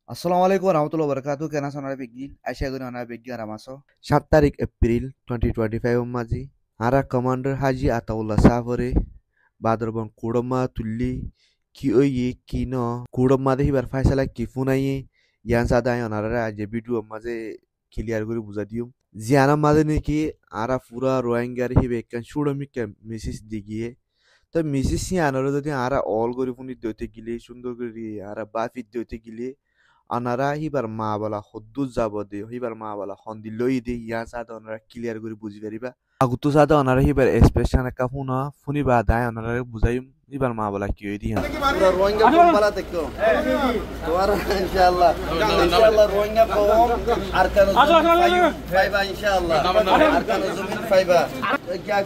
আসসালামু আলাইকুম warahmatullahi wabarakatuh kena sonar begin Aisyah guna na begin ramaso 7 তারিখ April 2025 মাঝি আরা commander হাজি আতাউল্লাহ সাফরে বাদরবন কুড়মা তুল্লি কি ওই কি ন কুড়মা দেহি বার ফাইসালা কি ফুনাইয়ে ইয়ান সাদায় অনারা যে ভিডিও মাঝে ক্লিয়ার করে বুঝা দিউম জিয়ানা মাঝে নাকি আরা পুরা রোহিঙ্গার হিবে একখান সুড়মিকা মেসেজ দিগিয়ে তো মেসেজ সি আনারা যদি আরা অল করে ফুনি দইতে গিলে সুন্দর করে আরা বাফি দইতে গিলে আনারা হিবার মা বলা হদ্দুর যাব দে হিবার মা বলা হন্দি লই দে ইয়া সাদা অনারা ক্লিয়ার করে বুঝি পারিবা আগুতো সাদা অনারা হিবার এক্সপ্রেশন একা ফুনা ফুনি বা দায় অনারা বুঝাইম হিবার মা বলা কি হই দিয়া পুরা রোহিঙ্গা কম বালা দেখো তোমার ইনশাআল্লাহ ইনশাআল্লাহ রোহিঙ্গা কম আর কানো ফাইবা ইনশাআল্লাহ আর কানো জমিন ফাইবা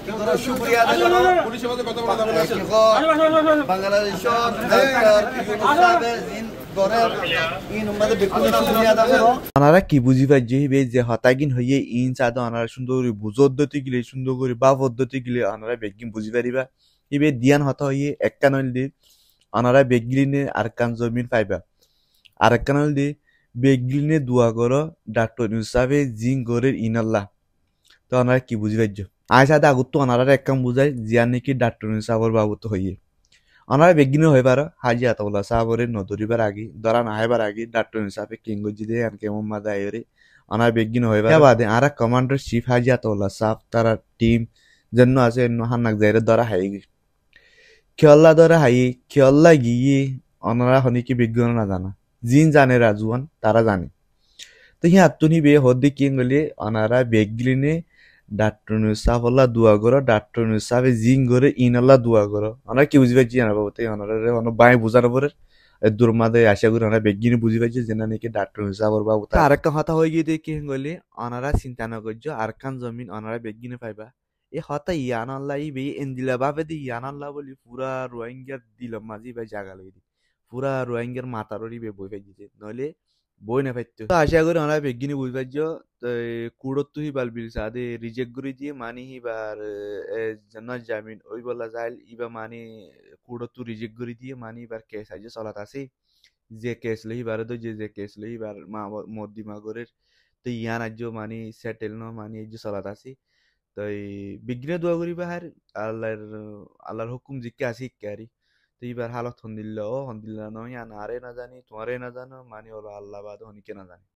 কি করো শুকরিয়া আদায় করো পুলিশের মধ্যে কথা বলা যাবে না বাংলাদেশের ডাক্তার ইউনুস সাহেবের জিন আনারা কি বুঝি পাইছে হিবে যে হতাগিন হইয়ে ইন সাদা আনারা সুন্দর করে বুঝদ্দতি গিলে সুন্দর করে বা পদ্ধতি গিলে আনারা বেগিন বুঝি পারিবা হিবে দিয়ান হতা হইয়ে এককানল দি আনারা বেগিলিনে আরকান জমিন পাইবা আরকানল দি বেগিলিনে দুয়া করো ডাক্তার ইউসাফে জিন গরের ইনাল্লাহ তো আনারা কি বুঝি পাইছো আয় সাদা আগুত তো আনারা এককাম বুঝাই জিয়ান নাকি ডাক্তার ইউসাফর বাবুত হইয়ে অনারা বেগিনে হইবার হাজি আতাউল্লাহ সাহাবরে নদরিবার আগে দরা না হইবার আগে ডাক্তার হিসাবে কিংগজি দে আর কেমন মাদা আইরে অনারা বেগিনে হইবার বাদে আরা কমান্ডার চিফ হাজি আতাউল্লাহ সাহ তারা টিম জন্য আছে হান্নাক যাইরে দরা হাই খেয়াল্লা দরা হাই খেয়াল্লা গিয়ে অনারা হনিকি বিজ্ঞান না জানা জিন জানে রাজুয়ান তারা জানে তো হি আত্মনি বে হদ্দি কিংগলি অনারা বেগিলিনে ডাক্তার সাফল্লা দোয়া করো ডাক্তার সাফে জিং করে ইনাল্লা দোয়া করো আমরা কি বুঝি পাইছি জানা বাবু তাই অনারে অন বাই বুঝার পরে দূর মাদে আশা করি আমরা বেগিনি বুঝি পাইছি যে না নাকি ডাক্তার সাফর বাবু আরেকটা কথা হয়ে গিয়ে দেখি গলি অনারা চিন্তা না করছো আরকান জমিন অনারা বেগিনে পাইবা এ হতা ইয়ান আল্লাহ ই বে এন্দিলা বাবে দি ইয়ান আল্লাহ বলি পুরা রোহিঙ্গার দিলাম মাঝি ভাই জাগা লই দি পুরা রোহিঙ্গার মাতারই বে বই পাইছে নইলে বই না পাইতো তো আশা করি অনারা বেগিনি বুঝি পাইছো কুড়ত্তু হিবাল বিল সাদে রিজেক্ট করে দিয়ে মানি হিবার জন্য জামিন ওই বলা যায় ইবা মানি কুড়ত্তু রিজেক্ট করে দিয়ে মানি এবার কেস আইজে চলাত আছে যে কেস লই হিবারে তো যে কেস লই হিবার মা মদ্দি মাগরের তো ইয়ান আজ মানি সেটেল ন মানি এই যে চলাত আছে তো এই বিঘ্নে দোয়া করিবা হার আল্লাহর আল্লাহর হুকুম জিকে আসি কারি তো এবার হালত হন্দিল্লা ও হন্দিল্লা নয় আরে না জানি তোমারে না জানো মানি ওলা আল্লাহ বাদ হনিকে না জানি